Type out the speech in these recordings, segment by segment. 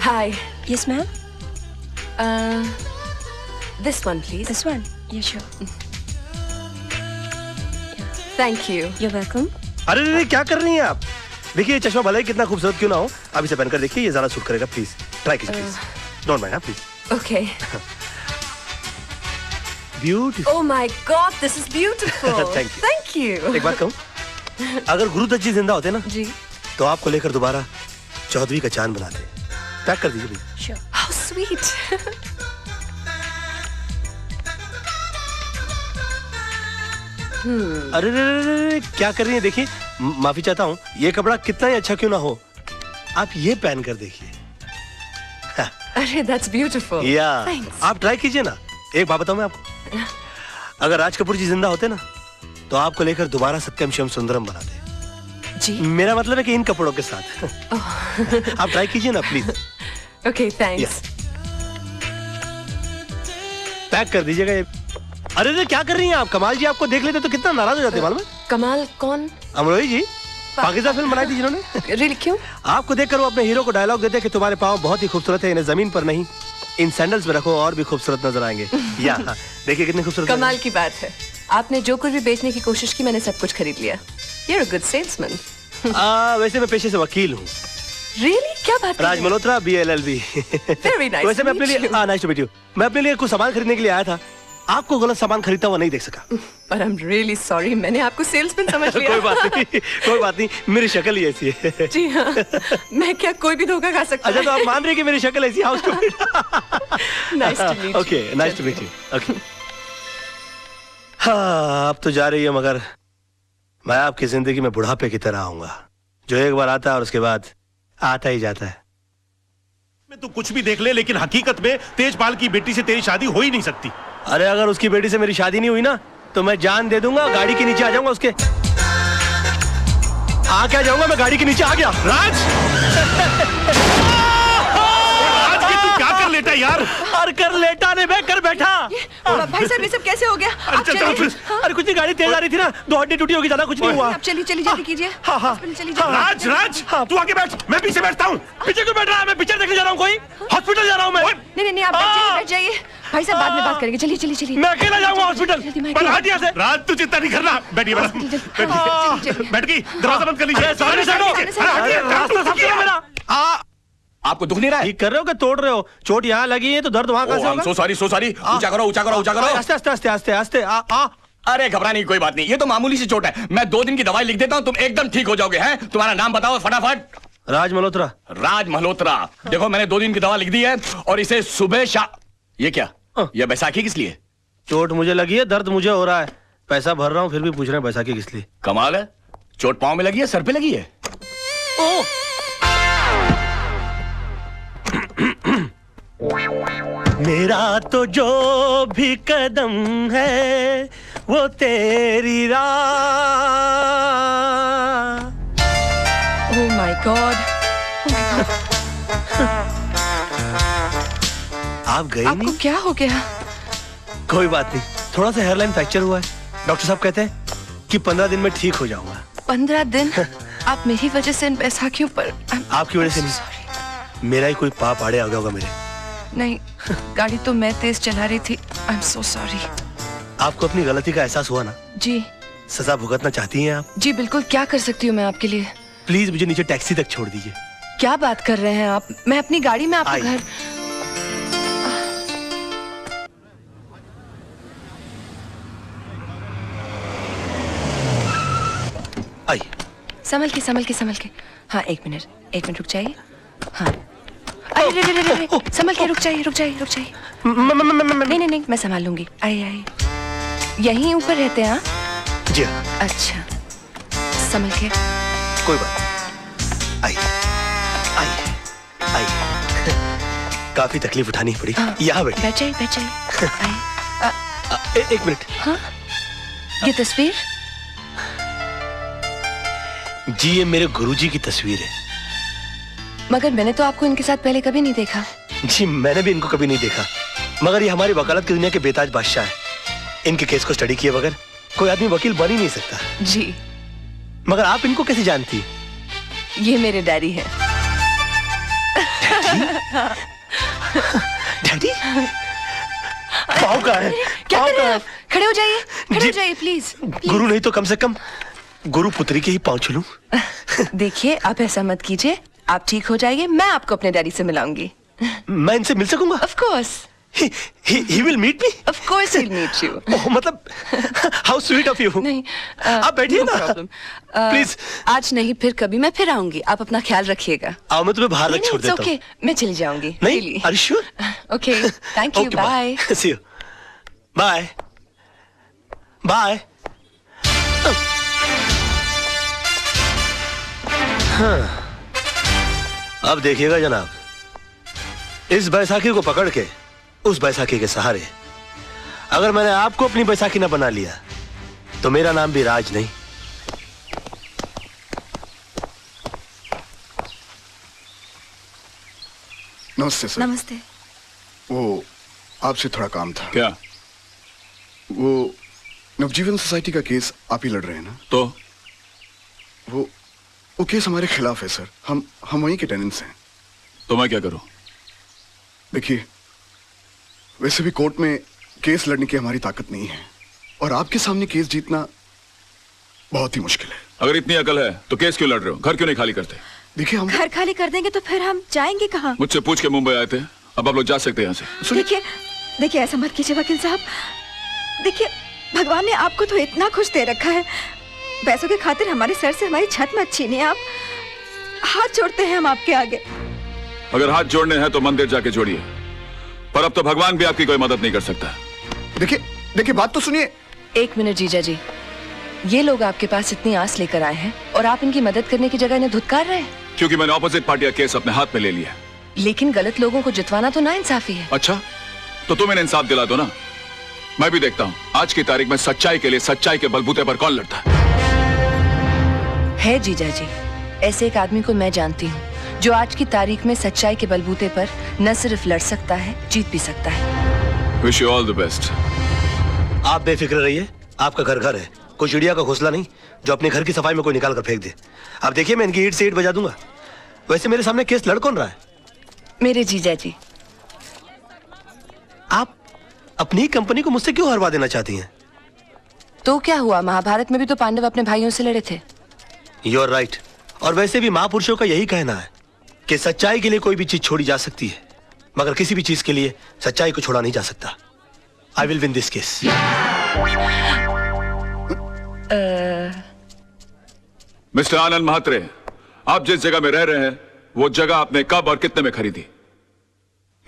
Hi. Yes, ma'am. This one, please. This one. Yeah, sure. Thank you. You're welcome. अरे नहीं क्या कर रही हैं आप? देखिए ये चश्मा भले ही कितना खूबसूरत क्यों ना हो, आप इसे पहनकर देखिए, ये ज़्यादा सूट करेगा, प्लीज ट्राई कीजिए please, don't mind, please. Okay. Beautiful. Oh my God, this is beautiful. Thank you. Thank you. एक बात कहूँ, अगर गुरुदत्त जी जिंदा होते ना जी. तो आपको लेकर दोबारा चौधरी का चांद बनाते. पैक कर दीजिए प्लीज. Sure. How sweet. अरे रे, क्या कर रही हैं? देखिए माफी चाहता हूँ, ये कपड़ा कितना ही अच्छा क्यों ना हो, आप ये पहन कर देखिए. अरे that's beautiful. या Thanks. आप ट्राई कीजिए ना. एक बात बताऊं मैं आपको, अगर राज कपूर जी जिंदा होते ना तो आपको लेकर दोबारा सत्यम शिवम सुंदरम बनाते. जी. मेरा मतलब है कि इन कपड़ों के साथ. आप ट्राई कीजिए ना प्लीज. Okay, thanks. पैक कर दीजिएगा ये. अरे रे क्या कर रही हैं आप? कमाल जी आपको देख लेते तो कितना नाराज हो जाते मालूम है? कमाल कौन? अमरोही जी, पाकिस्तान फिल्म बनाई थी जिन्होंने. Really क्यों? आपको देखकर वो अपने हीरो को डायलॉग देते कि तुम्हारे पाँव बहुत ही खूबसूरत है, इन्हें जमीन पर नहीं इन सैंडल्स में रखो और भी खूबसूरत नजर आएंगे. या देखिए कितने खूबसूरत. कमाल की बात है. आपने जो कुछ भी बेचने की कोशिश की मैंने सब कुछ खरीद लिया. You're a good salesman. वैसे मैं पेशे से वकील हूँ. Really? क्या बात कर राज रहे हैं? मल्होत्रा BLLB. Very nice वैसे मैं to अपने meet लिए you. Nice to meet you. मैं अपने लिए कुछ सामान खरीदने के लिए आया था. आपको गलत सामान खरीदता हुआ नहीं देख सका. But I'm really sorry. मैंने आपको सेल्समैन समझ लिया. कोई बात नहीं, कोई बात नहीं, मेरी शक्ल ही ऐसी है. जी हाँ. मैं क्या कोई भी धोखा खा सकता अच्छा तो आप मान रही कि मेरी शक्ल ऐसी. How stupid. Nice to meet you. Okay, nice to meet you. Okay. हाँ अब तो जा रही है, मगर मैं आपकी जिंदगी में बुढ़ापे की तरह आऊंगा, जो एक बार आता है और उसके बाद आता ही जाता है. में तू कुछ भी देख ले, लेकिन हकीकत में तेजपाल की बेटी से तेरी शादी हो ही नहीं सकती. अरे अगर उसकी बेटी से मेरी शादी नहीं हुई ना तो मैं जान दे दूंगा, गाड़ी के नीचे आ जाऊंगा उसके. आ क्या जाऊंगा मैं, गाड़ी के नीचे आ गया. राज राज की तू क्या कर लेटा यार. और कर लेटा नहीं, मैं कर बैठा. भाई साहब ये सब कैसे हो गया? आप चल, चलिए. चल, हाँ? अरे कुछ नहीं, गाड़ी तेज आ रही थी ना, दो हड्डी टूटी होगी, ज्यादा कुछ नहीं हुआ. आप चलिए चलिए जल्दी कीजिए. हाँ, हाँ. हॉस्पिटल चलिए जल्दी. राज राज तू आगे बैठ, मैं पीछे बैठता हूँ. पीछे क्यों बैठ रहा है? मैं पिक्चर देखने जा रहा हूँ, कोई हॉस्पिटल जा रहा हूँ मैं. नहीं आप बैठ जाइए. भाई साहब बाद में बात करेंगे. चलिए चलिए चलिए. मैं अकेला जाऊंगा हॉस्पिटल. जल्दी मैं पर हट यहाँ से. राज तू चिंता नहीं करना. बैठिए बैठ गई. दरवाजा बंद कर लीजिए. सॉरी सर, रास्ता साफ करो मेरा. आपको दुख नहीं रहा है? ठीक कर रहे हो कि तोड़ रहे हो? चोट यहाँ लगी है तो दर्द वहाँ कहाँ से होगा? सो सॉरी ऊंचा करो ऊंचा करो ऊंचा करो. आस्ते आस्ते आस्ते आस्ते आस्ते. अरे घबराने की कोई बात नहीं, ये तो मामूली सी चोट है. मैं 2 दिन की दवाई लिख देता हूँ, तुम एकदम ठीक हो जाओगे. हैं तुम्हारा नाम बताओ फटाफट. राज मल्होत्रा. राज मल्होत्रा. देखो मैंने 2 दिन की दवा लिख दी है और इसे सुबह ये क्या, ये बैसाखी किस लिए? चोट मुझे लगी है, दर्द मुझे हो रहा है, पैसा भर रहा हूँ, फिर भी पूछ रहे हैं बैसाखी किस लिए. कमाल है, चोट पाँव में लगी है, सर पे लगी है. मेरा तो जो भी कदम है वो तेरी राह. Oh my God. आप गए आपको नहीं? क्या हो गया? कोई बात नहीं, थोड़ा सा हेयरलाइन फ्रैक्चर हुआ है. डॉक्टर साहब कहते हैं कि 15 दिन में ठीक हो जाऊंगा. 15 दिन? आप मेरी वजह से इन बैसाखियों पर. आपकी वजह से नहीं, मेरा ही कोई पाप आड़े आ गया होगा मेरे. नहीं, गाड़ी तो मैं तेज चला रही थी. I am so sorry. आपको अपनी गलती का एहसास हुआ ना? जी. सजा भुगतना चाहती हैं आप? जी बिल्कुल. क्या कर सकती हूँ मैं आपके लिए? प्लीज मुझे नीचे टैक्सी तक छोड़ दीजिए. क्या बात कर रहे हैं आप? मैं अपनी गाड़ी में आपको घर. आइए. संभल के. हाँ एक मिनट रुक जाइए. हाँ. अरे संभल के रुक जाइए. नहीं मैं संभाल लूंगी. आइए. यहीं ऊपर रहते हैं? हाँ जी हाँ. अच्छा संभल के. कोई बात. आइए. काफी तकलीफ उठानी पड़ी. यहाँ बैठ जाइए. आइए. एक मिनट. हाँ ये तस्वीर? जी ये मेरे गुरुजी की तस्वीर है. मगर मैंने तो आपको इनके साथ पहले कभी नहीं देखा. जी मैंने भी इनको कभी नहीं देखा, मगर ये हमारी वकालत की दुनिया के बेताज बादशाह है. इनके केस को स्टडी किए बगैर कोई आदमी वकील बन ही नहीं सकता. जी. मगर आप इनको कैसे जानती? ये मेरे डैडी हैं. डैडी पाँव कहाँ है? क्या पाँव कर रहे कहाँ हैं है? आप? खड़े हो जाइए, खड़े हो जी- जाइए प्लीज। गुरु नहीं तो कम से कम गुरु पुत्री के ही पाँव छूलूं। देखिए आप ऐसा मत कीजिए, आप ठीक हो जाइए, मैं आपको अपने डैडी से मिलाऊंगी। मैं इनसे मिल सकूंगा? Of course, He will meet me? Of course he'll meet you। ओह, मतलब हाउ स्वीट ऑफ यू। नहीं, आप बैठिए no ना। problem। प्लीज। आज नहीं, फिर कभी मैं फिर आऊंगी, आप अपना ख्याल रखिएगा। आओ, मैं तुम्हें बाहर रख छोड़ देता हूँ। ओके, मैं चली जाऊंगी। नहीं, are you sure? Okay, thank you, Okay, बाय। See you. Bye. Bye. हाँ। अब देखिएगा जनाब, इस बैसाखी को पकड़ के उस बैसाखी के सहारे अगर मैंने आपको अपनी बैसाखी ना बना लिया तो मेरा नाम भी राज नहीं। नमस्ते सर। नमस्ते। वो आपसे थोड़ा काम था। क्या? वो नवजीवन सोसाइटी का केस आप ही लड़ रहे हैं ना? तो वो केस हमारे खिलाफ है सर। हम वहीं के टेनेंट्स हैं। तो मैं क्या करूं? देखिए, वैसे भी कोर्ट में केस लड़ने की हमारी ताकत नहीं है और आपके सामने केस जीतना बहुत ही मुश्किल है। अगर इतनी अकल है तो केस क्यों लड़ रहे हो? घर क्यों नहीं खाली करते? देखिए, हम घर खाली कर देंगे तो फिर हम जाएंगे कहाँ? मुझसे पूछ के मुंबई आए थे, अब आप लोग जा सकते हैं यहाँ से। देखिए ऐसा मत कीजिए वकील साहब। देखिए, भगवान ने आपको तो इतना खुश दे रखा है, पैसों के खातिर हमारे सर से हमारी छत मत छीनिए आप। हाथ जोड़ते हैं हम आपके आगे। अगर हाथ जोड़ने हैं तो मंदिर जाके जोड़िए, पर अब तो भगवान भी आपकी कोई मदद नहीं कर सकता। देखिए बात तो सुनिए। एक मिनट जीजा जी, ये लोग आपके पास इतनी आस लेकर आए हैं और आप इनकी मदद करने की जगह इन्हें धुतकार रहे हैं। क्योंकि मैंने ऑपोजिट पार्टी का केस अपने हाथ में ले लिया। लेकिन गलत लोगों को जितवाना तो नाइंसाफी है। अच्छा, तो तुम इन्हें इंसाफ दिला दो ना। मैं भी देखता हूँ आज की तारीख में सच्चाई के लिए सच्चाई के बलबूते पर कौन लड़ता है। जीजा जी, ऐसे एक आदमी को मैं जानती हूँ जो आज की तारीख में सच्चाई के बलबूते पर न सिर्फ लड़ सकता है, जीत भी सकता है। Wish you all the best. आप बेफिक्र रहिए, आपका घर घर है, कोई चिड़िया का घोंसला नहीं जो अपने घर की सफाई में कोई निकाल कर फेंक दे। आप देखिए, मैं इनकी ईंट से ईंट बजा दूंगा। वैसे मेरे सामने केस लड़ कौन रहा है? मेरे जीजा जी। आप अपनी कंपनी को मुझसे क्यों हरवा देना चाहती हैं? तो क्या हुआ, महाभारत में भी तो पांडव अपने भाइयों से लड़े थे। You are right. और वैसे भी महापुरुषों का यही कहना है कि सच्चाई के लिए कोई भी चीज छोड़ी जा सकती है, मगर किसी भी चीज के लिए सच्चाई को छोड़ा नहीं जा सकता। I will win this case. Mister Anand Mhatre, आप जिस जगह में रह रहे हैं वो जगह आपने कब और कितने में खरीदी?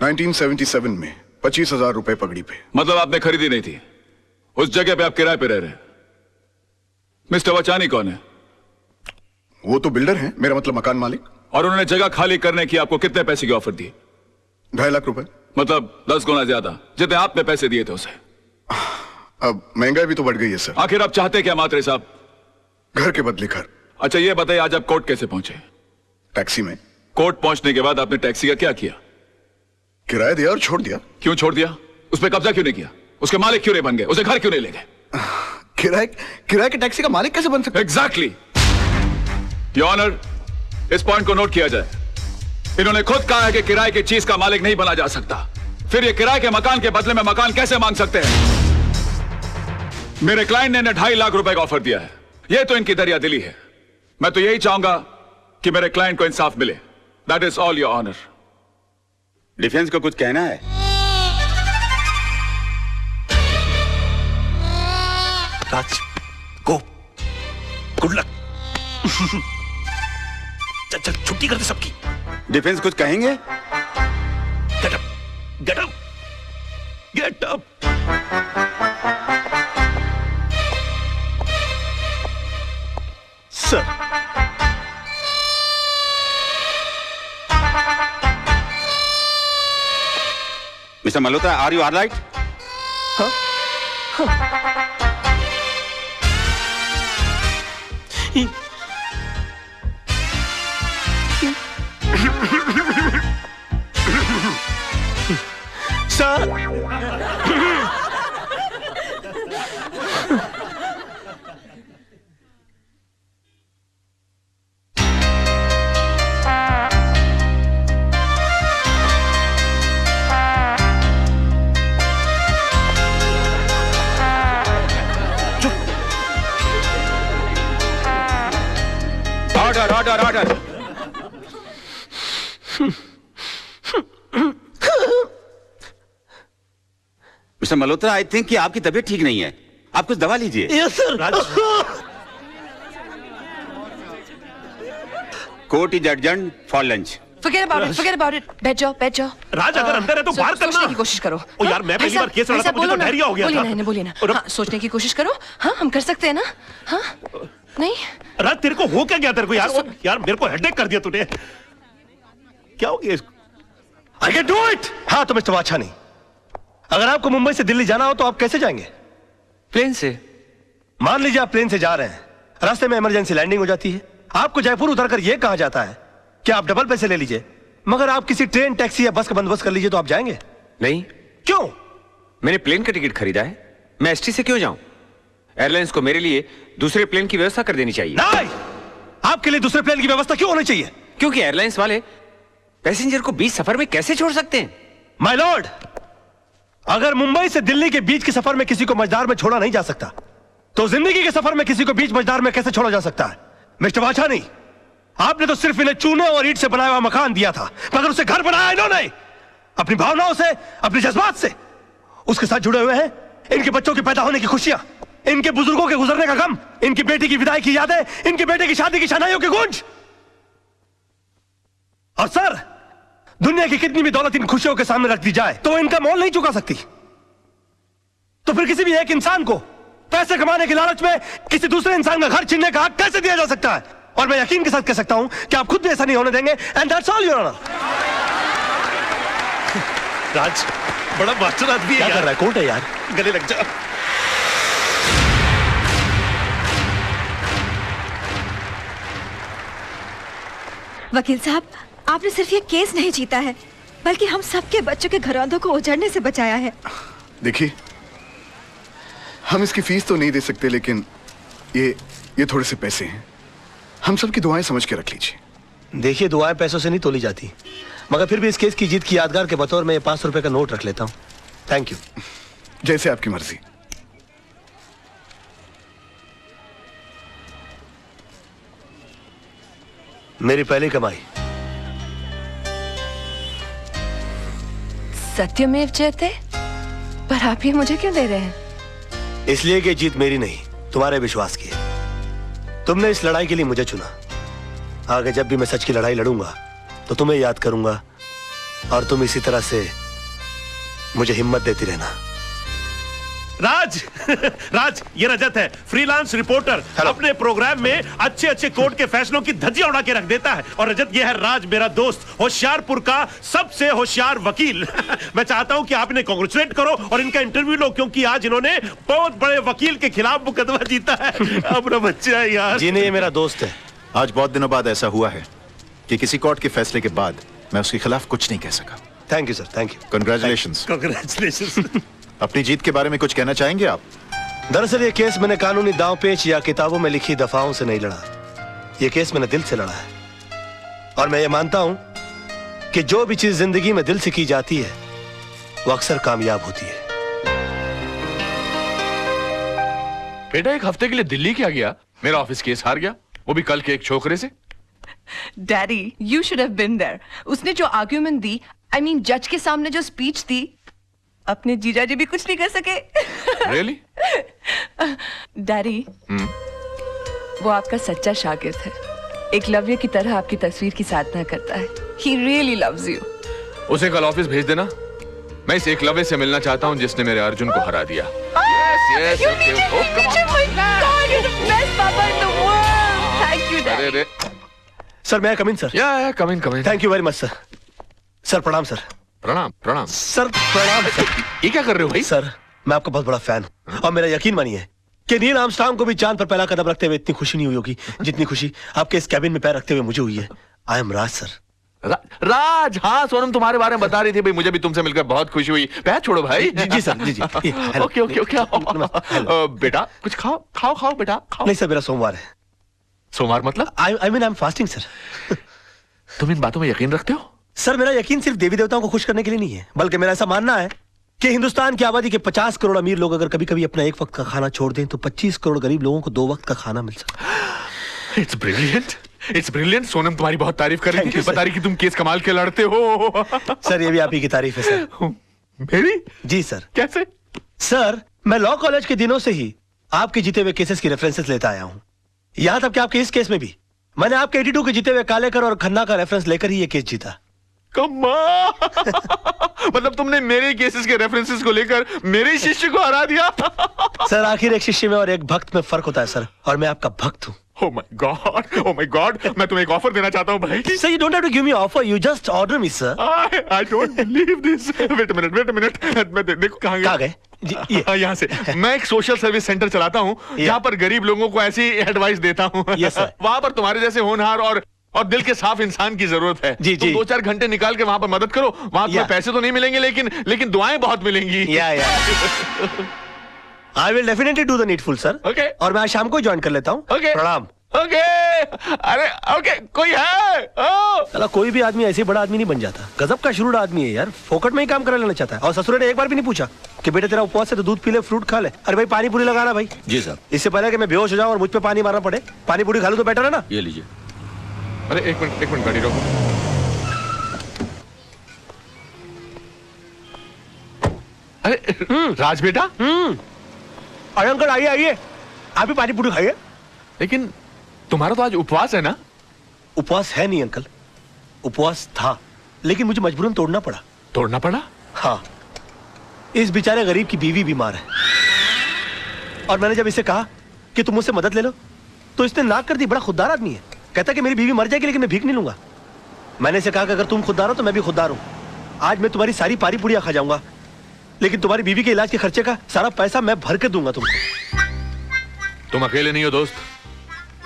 1977 में 25,000 रुपए पगड़ी पे। मतलब आपने खरीदी नहीं थी, उस जगह पे आप किराए पे रह रहे हैं। मिस्टर वचानी कौन है? वो तो बिल्डर हैं, मेरा मतलब मकान मालिक। और उन्होंने जगह खाली करने की आपको कितने पैसे की ऑफर दी? 2.5 लाख रुपए। मतलब 10 गुना ज्यादा जितने आपने पैसे दिए थे उसे। अब महंगाई भी तो बढ़ गई है सर। आखिर आप चाहते क्या म्हात्रे साहब? घर के बदले घर। अच्छा ये बताइए, आज आप कोर्ट कैसे पहुंचे? टैक्सी में। कोर्ट पहुंचने के बाद आपने टैक्सी का क्या किया? किराया दिया और छोड़ दिया। क्यों छोड़ दिया? उस पर कब्जा क्यों नहीं किया? उसके मालिक क्यों नहीं बन गए? उसे घर क्यों नहीं ले गए? किराए के टैक्सी का मालिक कैसे बन सकता? एग्जैक्टली योर ऑनर, इस पॉइंट को नोट किया जाए। इन्होंने खुद कहा है कि किराए की चीज का मालिक नहीं बना जा सकता, फिर ये किराए के मकान के बदले में मकान कैसे मांग सकते हैं? मेरे क्लाइंट ने 2.5 लाख रुपए का ऑफर दिया है। ये तो इनकी दरियादिली है। मैं तो यही चाहूंगा कि मेरे क्लाइंट को इंसाफ मिले। That is all your honour. Defence को कुछ कहना है? Raj, go, good luck. चल चल, छुट्टी कर दे सबकी। डिफेंस कुछ कहेंगे? Get up, get up, get up. Sir, mister Malhotra, are you alright? Sir, order order order. Mister Malhotra, I think कि आपकी तबीयत ठीक नहीं है, आप कुछ दवा लीजिए। Yes sir. Court is adjourned for lunch. Forget about it. बैठ जाओ। राज, अगर अंदर है तो बाहर करना। सोचने की कोशिश करो। ओ यार, मैं पहली बार केस लड़ा था, मुझे तो डायरिया हो गया था। बोलिए ना। हाँ, सोचने की कोशिश करो। हाँ, हम कर सकते हैं ना। हाँ, नहीं। राज, तेरे को हो क्या गया तेरे को यार? यार मेरे को हेडेक कर दिया तूने। क्या हो गया इसको? I can do it! हाँ तो मिस्टर वाछानी, अगर आपको मुंबई से दिल्ली जाना हो तो आप कैसे जाएंगे? प्लेन से। मान लीजिए आप प्लेन से जा रहे हैं, रास्ते में इमरजेंसी लैंडिंग हो जाती है, आपको जयपुर उतरकर यह कहा जाता है कि आप डबल पैसे ले लीजिए, मगर आप किसी ट्रेन, टैक्सी या बस का बंदोबस्त कर लीजिए, तो आप जाएंगे? नहीं। क्यों? मैंने प्लेन का टिकट खरीदा है, मैं एसटी से क्यों जाऊं? एयरलाइंस को मेरे लिए दूसरे प्लेन की व्यवस्था कर देनी चाहिए। नहीं, आपके लिए दूसरे प्लेन की व्यवस्था क्यों होनी चाहिए? क्योंकि एयरलाइंस वाले पैसेंजर को बीच सफर में कैसे छोड़ सकते हैं? माय लॉर्ड, अगर मुंबई से दिल्ली के बीच के सफर में किसी को मझदार में छोड़ा नहीं जा सकता, तो जिंदगी के सफर में किसी को बीच मझदार में कैसे छोड़ा जा सकता है? मिस्टर वाछानी, आपने तो सिर्फ इन्हें चूने और ईंट से बनाया हुआ मकान दिया था, मगर उसे घर बनाया इन्होंने अपनी भावनाओं से, अपने जज्बात से। उसके साथ जुड़े हुए हैं इनके बच्चों के पैदा होने की खुशियां, इनके बुजुर्गों के गुजरने का गम, इनकी बेटी की विदाई की यादें, इनके बेटे की शादी की शनाइयों की गूंज। और सर, दुनिया की कितनी भी दौलत इन खुशियों के सामने रख दी जाए तो इनका मोल नहीं चुका सकती। तो फिर किसी भी एक इंसान को पैसे कमाने के लालच में किसी दूसरे इंसान का घर छीनने का हक कैसे दिया जा सकता है? और मैं यकीन के साथ कह सकता हूं कि आप खुद भी ऐसा नहीं होने देंगे। And that's all your honour. Raj, बड़ा मास्टर आदमी है क्या यार। कर रहा है? कोर्ट है यार, गले लग जा। वकील साहब, आपने सिर्फ ये केस नहीं जीता है, बल्कि हम सबके बच्चों के घरौंदों को उजड़ने से बचाया है। देखिए, हम इसकी फीस तो नहीं दे सकते, लेकिन ये थोड़े से पैसे हैं, हम सबकी दुआएं समझ के रख लीजिए। देखिए, दुआएं पैसों से नहीं तोली जाती, मगर फिर भी इस केस की जीत की यादगार के बतौर में 500 रुपए का नोट रख लेता हूं। Thank you. जैसे आपकी मर्जी। मेरी पहली कमाई। सत्यमेव जयते, पर आप ये मुझे क्यों दे रहे हैं? इसलिए कि जीत मेरी नहीं, तुम्हारे विश्वास की है। तुमने इस लड़ाई के लिए मुझे चुना। आगे जब भी मैं सच की लड़ाई लड़ूंगा तो तुम्हें याद करूंगा, और तुम इसी तरह से मुझे हिम्मत देती रहना। राज, राज, ये रजत है, फ्रीलांस रिपोर्टर। अपने प्रोग्राम में अच्छे अच्छे कोर्ट के फैसलों की धज्जियां उड़ा के रख देता है। और रजत, ये है राज, मेरा दोस्त, होशियारपुर का सबसे होशियार वकील। मैं चाहता हूं कि आप इन्हें कांग्रेचुलेट करो और इनका इंटरव्यू लो, क्योंकि आज इन्होंने बहुत बड़े वकील के खिलाफ मुकदमा जीता है। अपना बच्चा है यार। जी नहीं, ये मेरा दोस्त है। आज बहुत दिनों बाद ऐसा हुआ है कि किसी कोर्ट के फैसले के बाद मैं उसके खिलाफ कुछ नहीं कह सका। Thank you sir, thank you. Congratulations. Congratulation. अपनी जीत के बारे में कुछ कहना चाहेंगे आप? दरअसल ये केस मैंने कानूनी दांव पेच या किताबों में लिखी दफाओं से नहीं लड़ा, ये केस मैंने दिल से लड़ा है। और मैं ये मानता हूं कि जो भी चीज जिंदगी में दिल से की जाती है वो अक्सर कामयाब होती है। बेटा, एक हफ्ते के लिए दिल्ली क्या गया? मेरा ऑफिस केस हार गया, वो भी कल के एक छोकरे से। Daddy, you should have been there. उसने जो आर्ग्यूमेंट दी, I mean, जज के सामने जो स्पीच दी, अपने जीजा जी भी कुछ नहीं कर सके। Really? डैडी, वो आपका सच्चा शागिर्द है, एकलव्य की तरह आपकी तस्वीर की साधना करता है। He really loves you. उसे कल ऑफिस भेज देना। मैं इस एकलव्य से मिलना चाहता हूँ जिसने मेरे अर्जुन को हरा दिया। Yes, You okay, need it, oh, you come need it, my God, you're the best papa in the world. Thank you, अरे Daddy. सर, मैं कम इन सर? या come in. Thank you very much sir. Sir प्रणाम sir. प्रणाम प्रणाम। Sir प्रणाम sir. ये क्या कर रहे हो भाई? सर, मैं आपका बहुत बड़ा फैन हूं, और मेरा यकीन मानिए कि नील आर्मस्ट्रांग को भी चांद पर पहला कदम रखते हुए इतनी खुशी नहीं हुई होगी जितनी खुशी आपके इस कैबिन में पैर रखते हुए मुझे हुई है। I am Raj sir. राज, हाँ सोनम तुम्हारे बारे में बता रही थी भाई, मुझे भी तुमसे मिलकर बहुत खुशी हुई। पैर छोड़ो भाई। जी सर, जी। Okay okay okay. बेटा कुछ खाओ बेटा, खाओ। नहीं सर, मेरा सोमवार है। सोमवार मतलब? I mean I am fasting sir. तुम इन बातों में यकीन रखते हो? सर, मेरा यकीन सिर्फ देवी देवताओं को खुश करने के लिए नहीं है, बल्कि मेरा ऐसा मानना है कि हिंदुस्तान की आबादी के 50 करोड़ अमीर लोग अगर कभी कभी अपना एक वक्त का खाना छोड़ दें तो 25 करोड़ गरीब लोगों को 2 वक्त का खाना मिल सकता है। It's brilliant. It's brilliant. Sonam तुम्हारी बहुत तारीफ कर रही Thank थी, you, sir. बता रही कि तुम केस कमाल के लड़ते हो। सर ये भी आप ही की तारीफ है सर। मेरी? जी सर। कैसे? सर मैं लॉ कॉलेज के दिनों से ही आपके जीते हुए केसेस की रेफरेंसेस लेता आया हूं। यहां तक कि आपके इस केस में भी मैंने आपके 82 के जीते हुए कालेकर और खन्ना का रेफरेंस लेकर ही ये केस जीता। मतलब तुमने मेरे केसेस के रेफरेंसेस को लेकर मेरे शिष्य को हरा दिया। सर आखिर एक शिष्य में और एक भक्त में फर्क होता है सर, और मैं आपका भक्त हूं। Oh my God, oh my God, मैं तुम्हें एक ऑफर देना चाहता हूं भाई। Sir, you don't have to give me offer, you just order me, sir. I don't believe this. Wait a minute. मैं देखो कहाँ गए? यहाँ से। मैं एक सोशल सर्विस सेंटर चलाता हूँ जहाँ पर गरीब लोगों को ऐसी एडवाइस देता हूँ। Yes, sir. वहाँ पर तुम्हारे जैसे होनहार और दिल के साफ इंसान की जरूरत है। जी, तुम जी। 2-4 घंटे निकाल के वहाँ पर मदद करो। वहाँ तुम्हें पैसे तो नहीं मिलेंगे लेकिन दुआएं बहुत मिलेंगी। I will definitely do the needful, sir. Okay. और मैं आज शाम को ज्वाइन कर लेता हूँ। Okay. प्रणाम। ओके। अरे ओके, कोई है? चला कोई भी आदमी ऐसे बड़ा आदमी नहीं बन जाता। गजब का शुरू आदमी है यार, फोकट में ही काम करा लेना चाहता है। और ससुर ने एक बार भी नहीं पूछा कि बेटा तेरा उपवास है तो दूध पी ले, फ्रूट खा ले। अरे भाई पानी पूरी लगाना भाई। जी साहब। इससे पहले कि मैं बेहोश हो जाऊं और मुझ पे पानी मारना पड़े, पानी पूरी खा लूं तो बेटर है ना। ये लीजिए। अरे एक मिनट गाड़ी रोको। अरे राज बेटा। अरे अंकल आइए, आप भी पानी पूरी खाइए। लेकिन तुम्हारा तो आज उपवास है ना? उपवास है नहीं अंकल, उपवास था, लेकिन मुझे मजबूरन तोड़ना पड़ा। तोड़ना पड़ा? हाँ, इस बेचारे गरीब की बीवी बीमार है, और मैंने जब इसे कहा कि तुम मुझसे मदद ले लो तो इसने नाक कर दी। बड़ा खुददार आदमी है, कहता कि मेरी बीवी मर जाएगी लेकिन मैं भीख नहीं लूंगा। मैंने इसे कहा कि अगर तुम खुददार हो तो मैं भी खुददार हूं। आज मैं तुम्हारी सारी पारी पुड़िया खा जाऊंगा, लेकिन तुम्हारी बीवी के इलाज के खर्चे का सारा पैसा मैं भर के दूंगा तुमको। तुम अकेले नहीं हो दोस्त,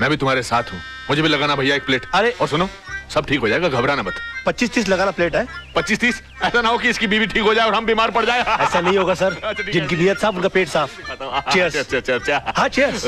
मैं भी तुम्हारे साथ हूँ। मुझे भी लगाना भैया एक प्लेट। अरे और सुनो, सब ठीक हो जाएगा, घबराना मत। 25-30 लगाना प्लेट है। 25-30? ऐसा ना हो कि इसकी बीवी ठीक हो जाए और हम बीमार पड़ जाए। ऐसा नहीं होगा सर, अच्छा, ठीक है। जिनकी नीयत साफ उनका पेट साफ। Cheers. अच्छा। हाँ cheers।